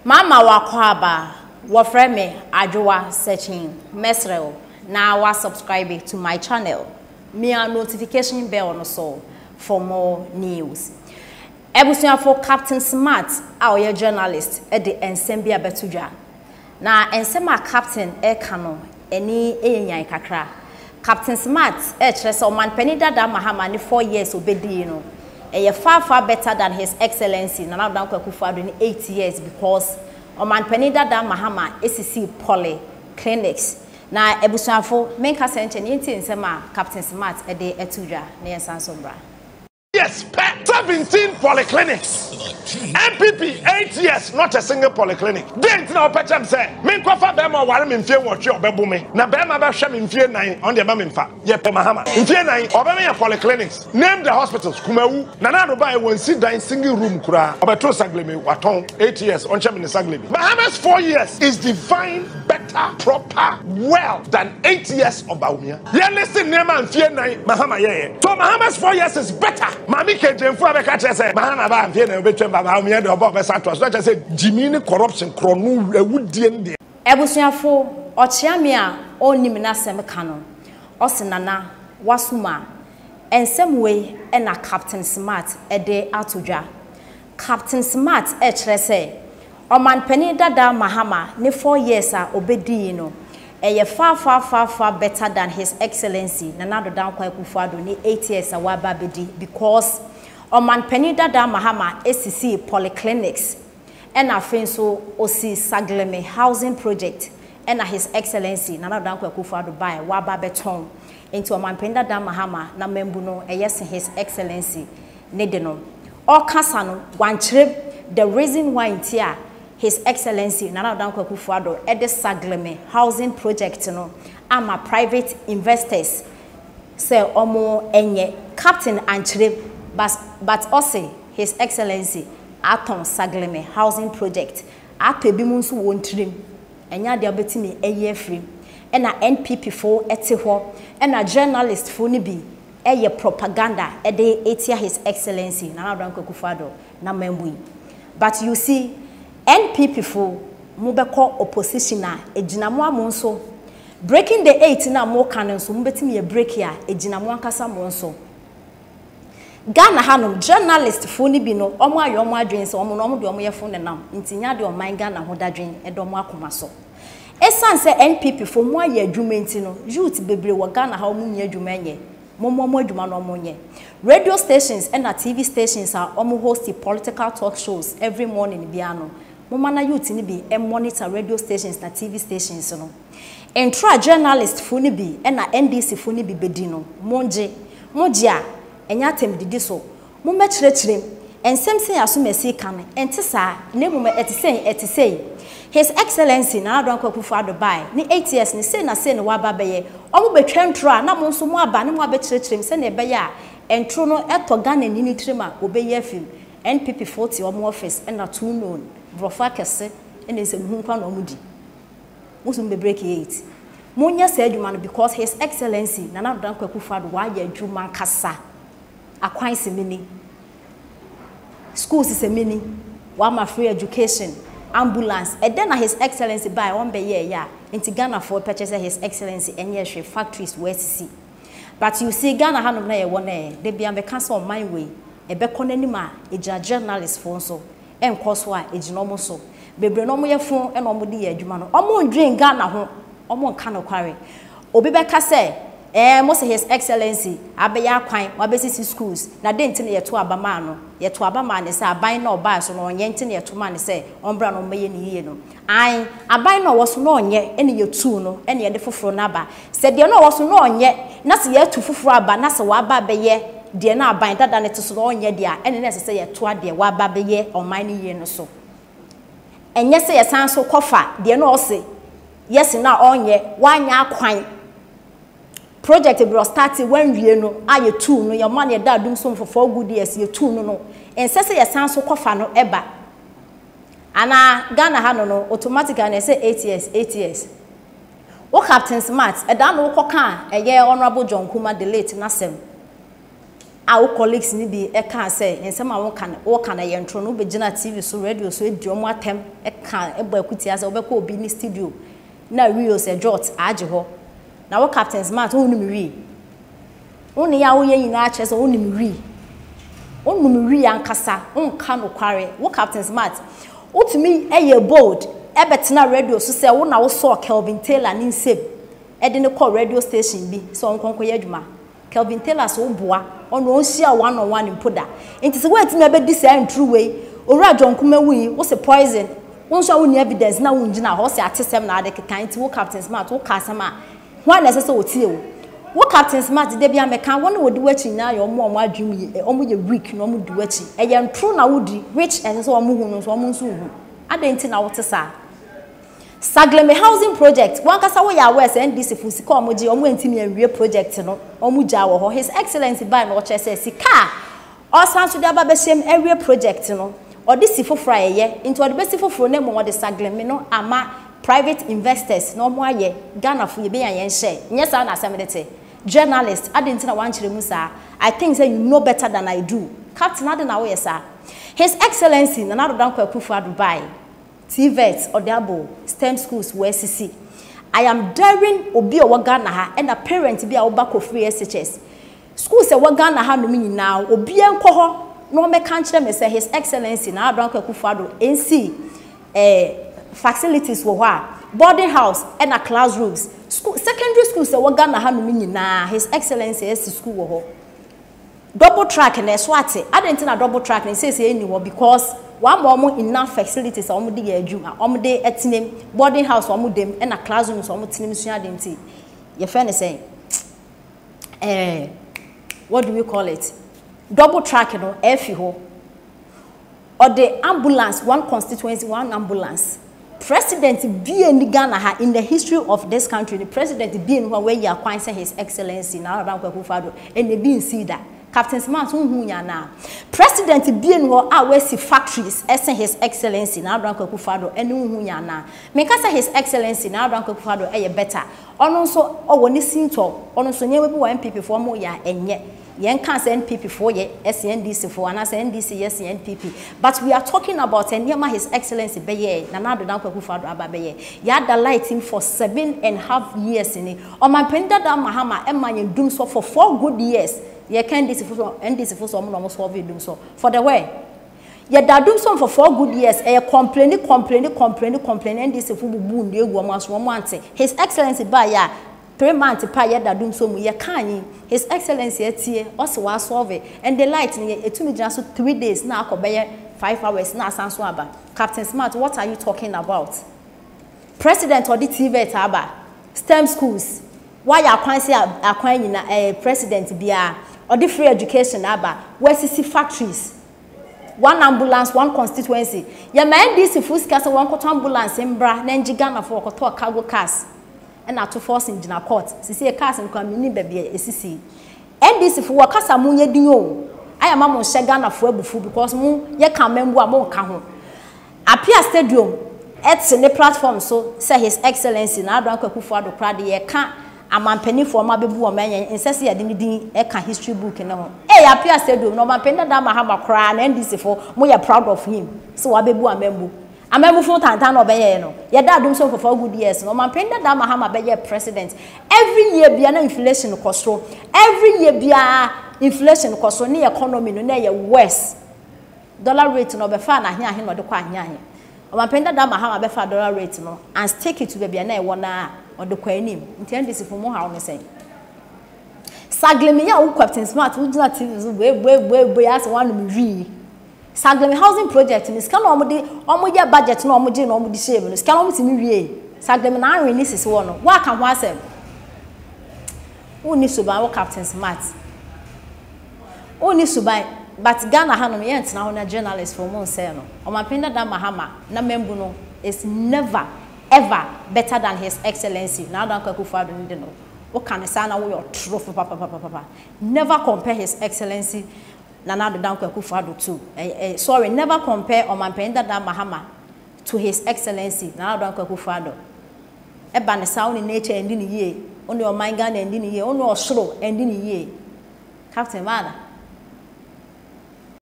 Mama wakwaba wafreme ajwa searching mesrel na wa subscribe to my channel. Me a notification bell no so for more news. Ebusuya for Captain Smart our journalist at the Ensembia Betuja. Na ensema Captain Ekano eni eyan kakra. Captain Smart so man penida da mahama ni 4 years obedi you know. Far better than His Excellency Nana Dankwa Akufo-Addo in 8 years because Oman Penida da Mahama SCC Poly Clinics. Na ebusuafo menka sente nti nsema Captain Smart ede etuja na yensansobra. Yes, 17 polyclinics. MPP 8 years, not a single polyclinic. Then now Pacham say, "Men kofa bema ware me mfie wotwe obebu me. Na bema ba hwe me mfie nan on the ba me mfa. Ye pe Mahama. Mfie nan obema ya polyclinics. Name the hospitals. Kumawu. Na na do buy one sit down single room kura. Obetro sagleme waton 8 years on cheme ne sagleme. Mahama's 4 years is divine, better, proper, well than 8 years of Baumia. Ye listen name mfie nan Mahama ye. So Mahama's 4 years is better. Mami Kejemfu abeka say Mahama ba mfie nan obetwe baba me do about besato. So say Jimmy corruption kronu ewudie ndi. Ebusuafo ochiame a onim na sem kano. Osenana wasuma ensem we na Captain Smart ede atodwa. Captain Smart kire say oman pani dada Mahama ne 4 years a obedi no far better than His Excellency Nana Dankwa Akufo-Addo ni 8 years a waba bedi because oman pani dada Mahama SCC Polyclinics and afenso osi Sagleme housing project and His Excellency Nana Dankwa Akufo-Addo by waba beton into oman pani dada Mahama na membu no yes His Excellency ne de no all kasano one trip the reason why intia His Excellency Nana Dankwa Akufo-Addo at the Sagleme housing project no ama private investors say omo enye Captain Anchire but also His Excellency aton Sagleme housing project ato ebi mu nso wontrim enya de obetimi eye free na NPP fo ete ho na journalist fo ni bi eye propaganda e de etia His Excellency Nana Dankwa Akufo-Addo na membu. But you see NPP for mubeko opposition na ejinamu amonso breaking the 8 na mo kan so mbetimi e break ya ejinamu ankasa monso Ghana hanom journalist fo ni bi no omo ayo omo adwen se omo no omo de omo yefo ne nam ntinya de oman Ghana ho dadwen e de omo akoma so esan se NPP fo mo aye adwumenti no youth bebre wo Ghana ha omo nya adwuma nye momo adwuma no omo nye radio stations and TV stations are omo host political talk shows every morning biano Mumana youth ni bi monitor radio stations na TV stations no. Entra journalist funi bi na NDC funi bi bedi no. Monje a enya tem didi so. Mo mekyerɛkyerɛm ensem sen aso mesi kan ente saa ne mo etisen His Excellency Nana Dankwa Akufo-Addo bai ni 8 years ni say na say no waba beye. Omo betwa ntro a na mo nso mo aba ne mo abekyerɛkyerɛm se na beye a entro no eto Ghana ni trima obeye afim NPP 40 omo office na too known Brofa kese ene se hu kwa na omudi musum be break 8 munya se adwuma no because His Excellency Nana Dankwa Akufo-Addo wa ya adwuma kasa akwan se mini schools se mini wa ma free education ambulance e den na His Excellency by one be year ya enti Ghana for purchase His Excellency enye hwe factories we SCC but you see Ghana hanom na ye wona de bia be cancel on my way e be konanima e journalist for so enkoso a ejinomo so bebre no mo yefun e no mo de adwuma no omo ndwen Ghana ho omo nka no kware obi be ka se mo se His Excellency abeya kwan wabesisi schools na de ntine yeto abama no yeto abama ne se aban na oba so no onye ntine yeto ma ne se ombra no meye ne yiye no an aban na wo so no onye ene yetu no ene ye de foforo na ba se de no wo so no onye na se yetu foforo aba na se wa ba beye de na aban dada ne to so onye de a ene ne se ye to ade wa ba beye oman ne yiye no so enye se ye san so kofa de no o se yes na onye wanya akwan project bro start when wie no aye 2 no your man ye da dum so for 4 good years ye 2 no ense se ye san so kofa no eba ana Ghana ha no automatically na say 8 years wo Captain Smart e da no koka eye honorable John Kuma the late na sem our colleagues ni bi e kan say ensem a wo kan ye ntro no be gina TV so radio so edi omo atem e kan e ba akuti ase obekọ obi ni studio na Rio se jot age ho na wo Captain Smart wonu wi wonu ya wo ye nyina a che so wonu wi ankasa nka no kware wo Captain Smart utumi eye bold e betena radio so say wo na wo so Kelvin Taylor ni nsem e de ne call radio station bi so onkonko ye adwuma Kelvin Taylor so boa ono onhia one on one impoda enti se wait me be di say true way owura jonkuma wi wo se poison won so wo ni evidence na won gina ho se atesem na ade kekan enti wo Captain Smart wo ka asem a ho na se wo tie wo Captain Smart de bia meka won wo di wachi na yo mo adwum yi omo ye weak no mo di wachi e ye true na wo di which ese so omo hu no so omo nso hu ade enti na wo te sa Sagleme housing project wan kasa wo ya west NDC fu sika omoji omo ntimi anwie project no omo ja wo ho His Excellency by no che say sika osan so de aba be shem anwie project no odi sifofra ye into odi be sifofro na mo de Sagleme no ama private investors no mo aye Ghana fu ye be yan share nye sa na asem journalist adenti na wan kire mu sa I think say you know better than I do Captain ade na wo ye sa His Excellency na na do dan kwa kufu Dubai Thieves or Diabo STEM schools where CC. I am daring obi o Ghana ha and a parent be a obako free SHS. Schools e Ghana ha no mean now obi enko ho no me kan kire me say His Excellency na Adran Kwakufado NC facilities wo ho boarding house and a classrooms. School secondary schools e Ghana ha no mean na His Excellency SC school wo ho. Double track na swate adentina double track na say any wo because one more enough facilities omo de adwuma omo de etinem boarding house omo dem and a classrooms omo tinem sua denti ye fe ne say what do we call it double track no efi ho or the ambulance one constituency one ambulance president be in Ghana ha in the history of this country the president be in where you acquire His Excellency na Adran Kwakufado and they be see that Captain Smart hu nya na president bie no a we si factories esen His Excellency na Adran Kwakufado ene hu nya na me ka say His Excellency na Adran Kwakufado eye better ono so owo ni sinto ono so nyewe bi wa MPP for mo ya enye yen kan say NPP for ye SNDC for ana say NDC yes NPP but we are talking about enyema His Excellency be ye na Adran Kwakufado aba be ye ya da light him for 7.5 years ni o man penda da mahama emanye dum so for 4 good years ye can this for some no solve dum so for the way ye da dum so for 4 good years e complain and this for bubu ndi egu omo aso omo ante His Excellency ba ya 3 months pa ye da dum so mu ye kan His Excellency etie o se wa solve and the light ni etumi gina so 3 days na akobeye 5 hours na asanso aba Captain Smart what are you talking about president or the TV aba STEM schools why ya kwan say akwan nyina president bia or the free education aba where CC factories one ambulance one constituency ya ma NDC fuska say one quarter ambulance mbra na Ghana for quarter cargo cars and to force in Gina court CC cars in kwamini bebia esisi NDC for wakasa munye din o aya ma mo hye Ghana for abufu because mu ye kan membu a mo ka ho apia stadium etse ne platform so say His Excellency na Adran Kwakufado krade ye kan amampani for ma bebu o menyen insese yade din e ka history book ne ho ya pia stadium no mampenda da mahama kra na NDC for mo ye proud of him so wa bebu amembu for tantan no be ye no ye da dum so for good years no mampenda da mahama be ye president every year bia na inflation kosro every year bia inflation kosro ne economy no na ye worse dollar rate no be fa na ahia no de kwa ahia mampenda da mahama be fa dollar rate no and stick it to be bia na e wona or the quenim, intend this for more how I say. Sagleme ya Captain Smart, who do not way as one re. Sagleme housing project in this can almost your budget no moji no mudi shame, this can almost me. Sagleme na release is one. What can was him? Who needs to buy Captain Smart? Who needs to buy? But Ghana Hanum yet now a journalist for Monseno. Or my penda da Mahama, na membuno is never. Ever better than His Excellency. Now don't Kwakufado need know. What can I say now? We are trophy, papa. Never compare His Excellency. Now don't Kwakufado too. Sorry, never compare Omampenda da Mahama to His Excellency. Now don't Kwakufado. Eba ne sound in nature ending ye. Only your mind gun ending ye. Only your slow ending ye. Captain Mana.